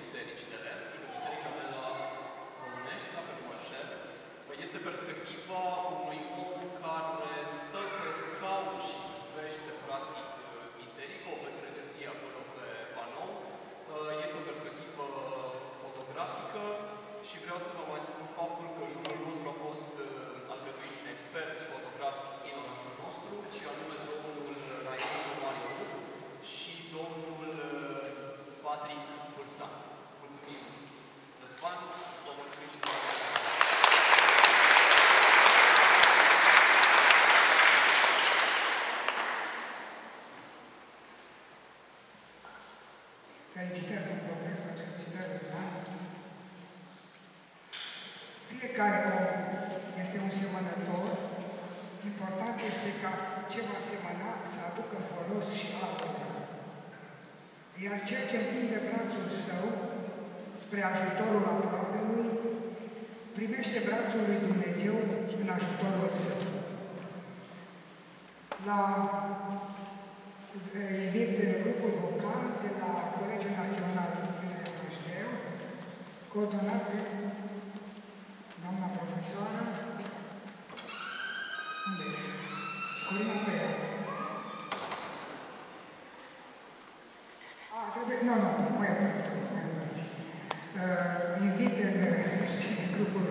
biserici de lemn, biserica de la Românești, la Cărmășel. Este perspectiva unui om care stă pe scaun și privește, practic, biserica, o veți regăsi acolo pe panou. Este o perspectivă fotografică și vreau să vă mai spun faptul că jurul nostru a fost alcătuit din experți fotografi din orașul nostru, și anume domnul Raimundo Mariu și domnul Patrick Bursan. Mulțumim, Răzvan, vă mulțumim și dumneavoastră. Felicitări, domnul profesor, felicitări, Răzvan. Fiecare om este un semănător. Important este ca ce va semăna să aducă folos și altora. Iar cel ce întinde brațul său spre ajutorul aproapelui, primește brațul lui Dumnezeu în ajutorul său. La invit grupul vocal de la Colegiul Național Universitar, coordonat de doamna profesoară Corina Pea. Nu, mai iertați. Invit în grupul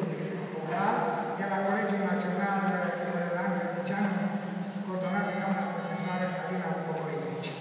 vocal de la Colegiul Național Anglo-Licean, coordonat de doamna profesoară Carina Bogăinici.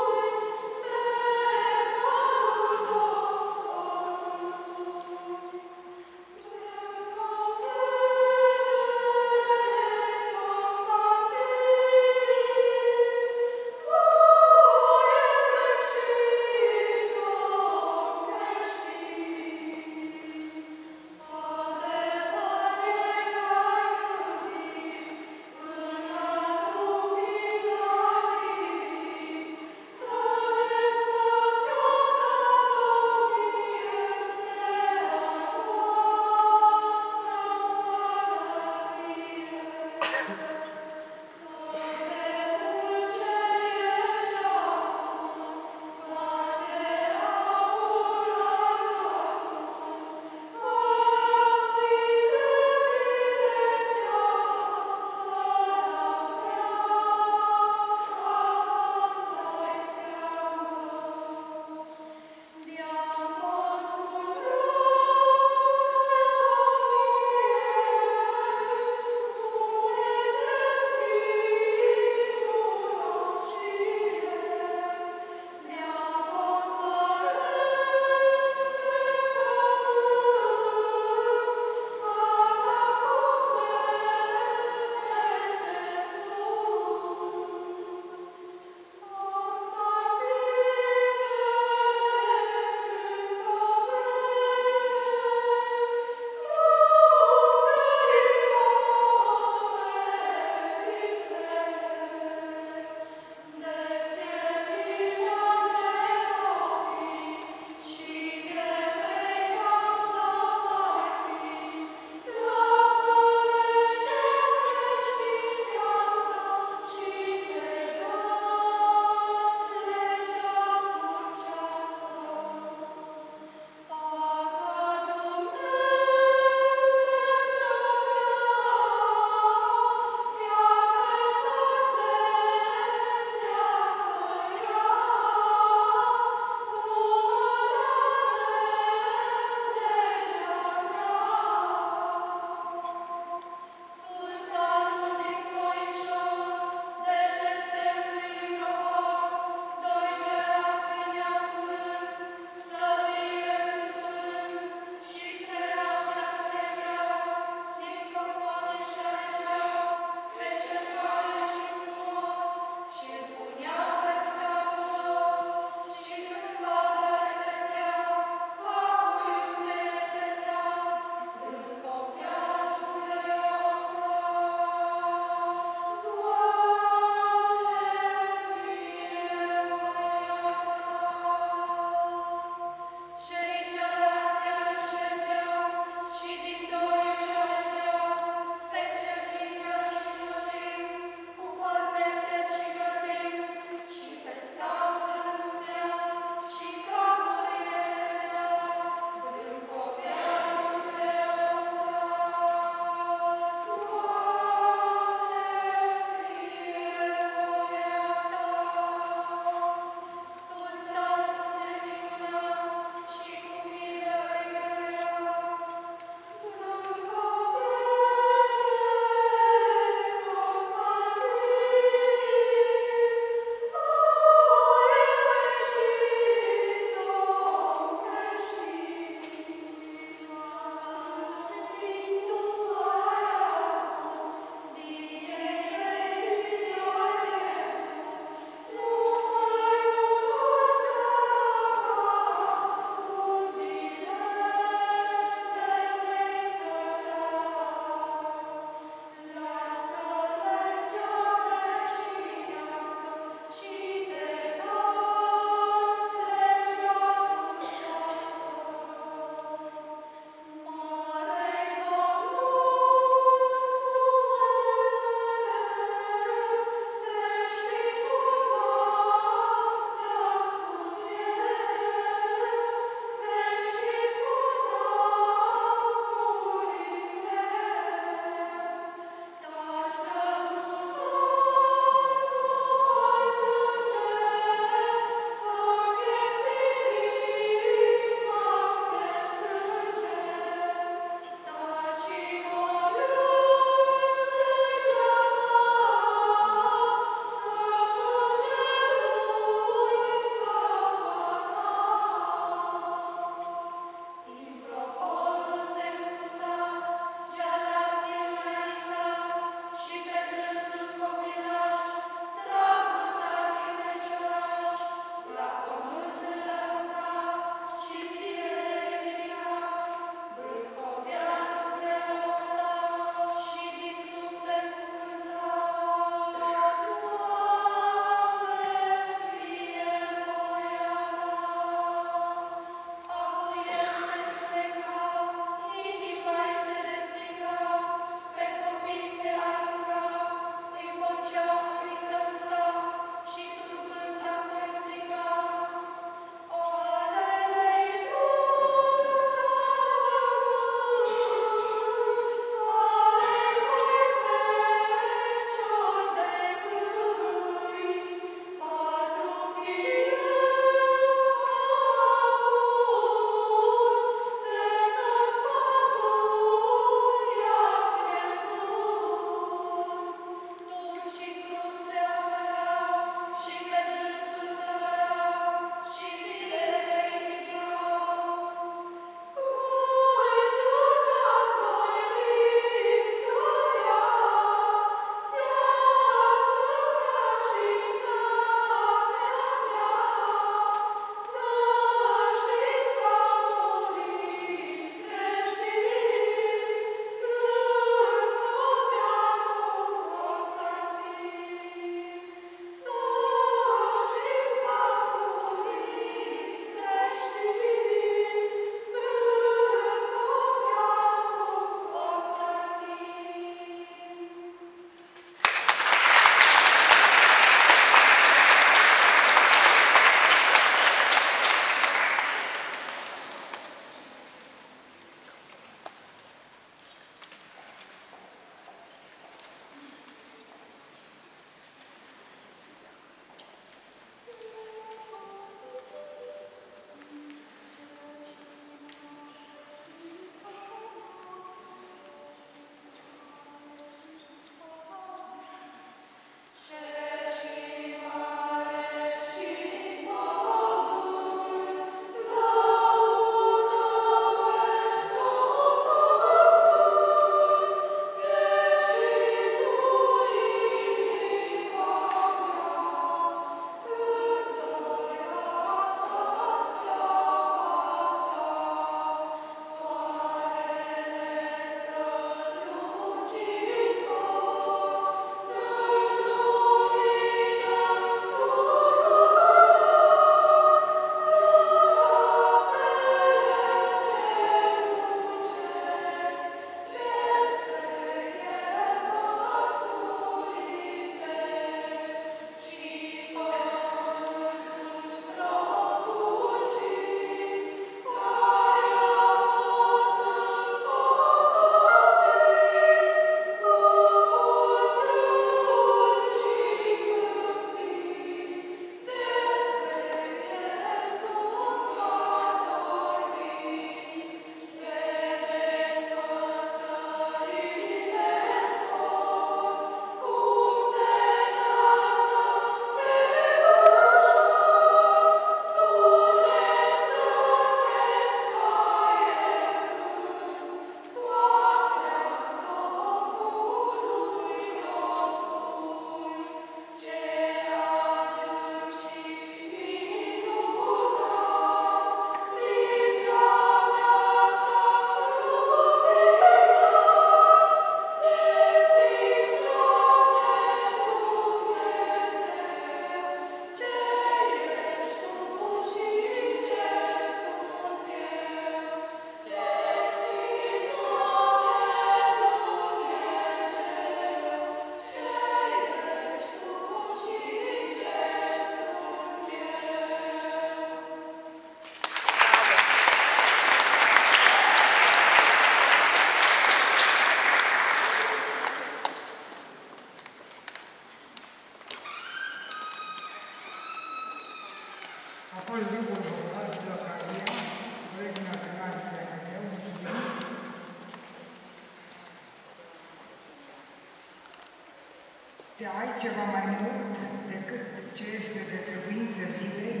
te ai ceva mai mult decât ce este de trebuință zilei,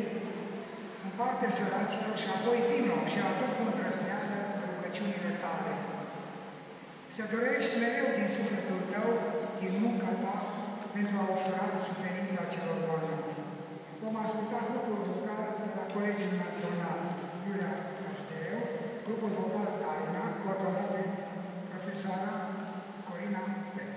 împarte săracilor și apoi vino și aduc cu îndrăzneală rugăciunile tale. Să dorești mereu din sufletul tău, din munca ta, pentru a ușura suferința celor bolnavi. Vom asculta grupul vocal de la Colegiul Național Iulia Cașteu, grupul vocal Taina, coordonat de profesoara Corina Pec.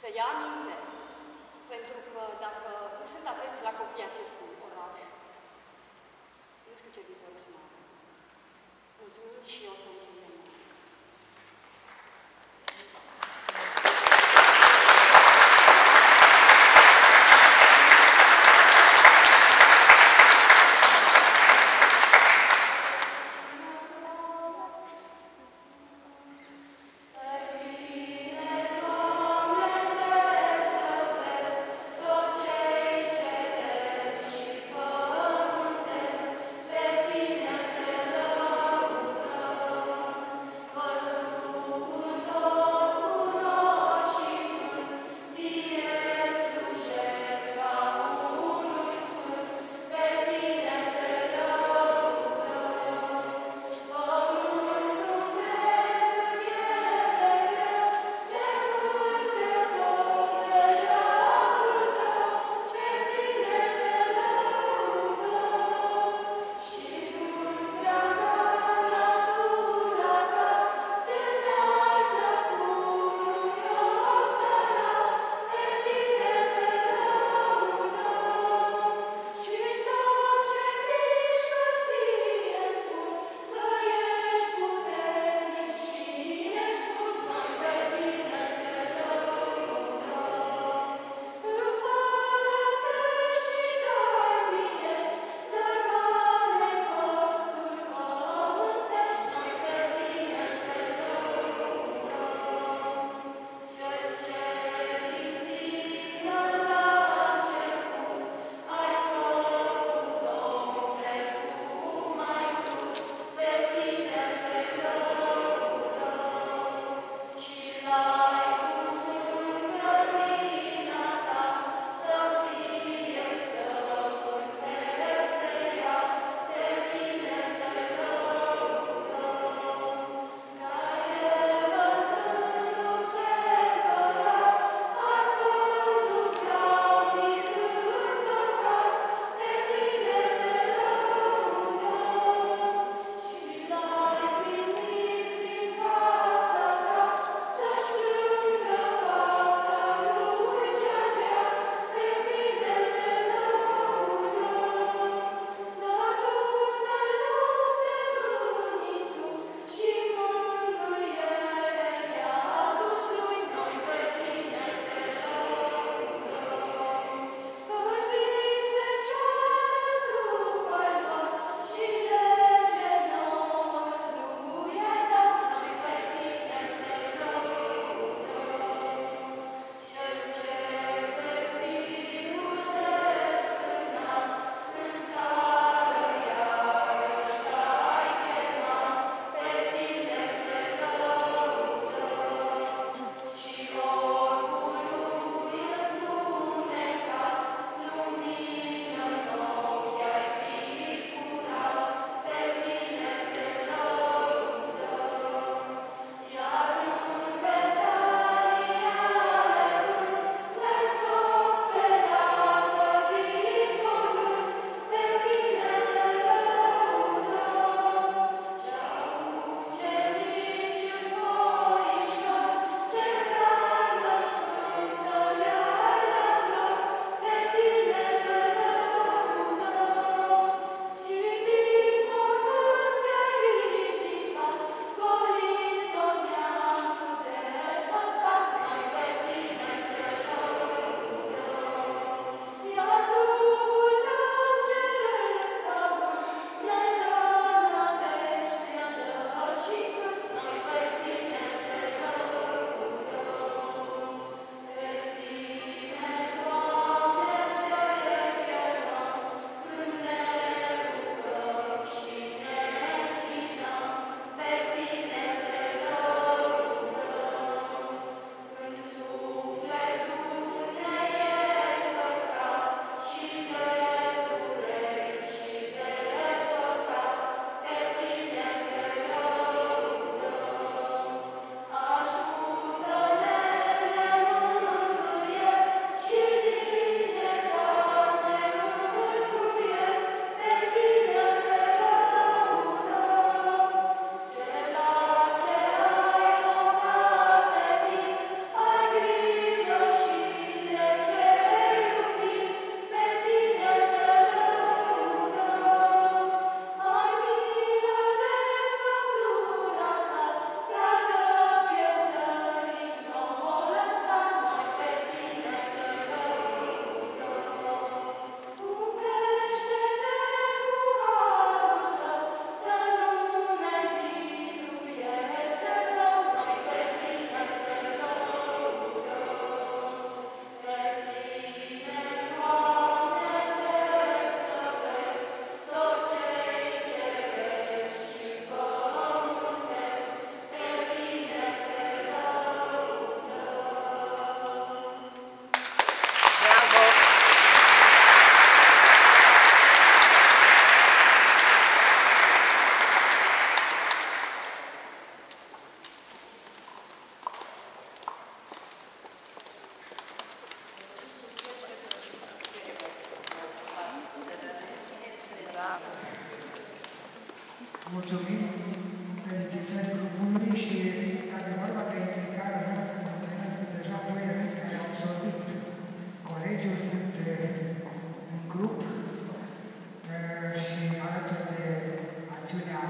Să ia aminte, pentru că dacă nu sunt atenți la copiii acestui oraș, nu știu ce viitor o să mai avem. Mulțumim și o să încheiem. Mulțumim, felicitări grupului și, dacă e vorba de implicare, vreau să menționez că deja 2 elevi care au absolvit colegiul sunt în grup și alături de acțiunea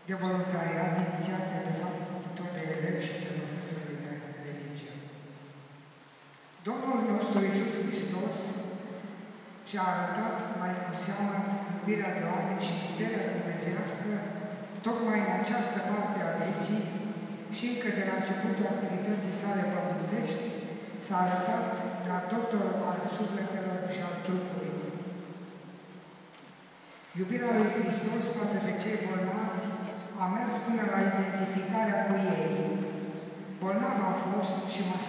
de voluntariat inițiată, de fapt, tot de elevi și de profesorii de religie. Domnul nostru Iisus Hristos și-a arătat mai cu seamă iubirea de oameni și puterea dumnezeiască tocmai în această parte a vieții și încă de la începutul activității sale pământești s-a arătat ca doctor al sufletelor și al trupului. Iubirea lui Hristos față de cei bolnavi a mers până la identificarea cu ei. Bolnav am fost și m-a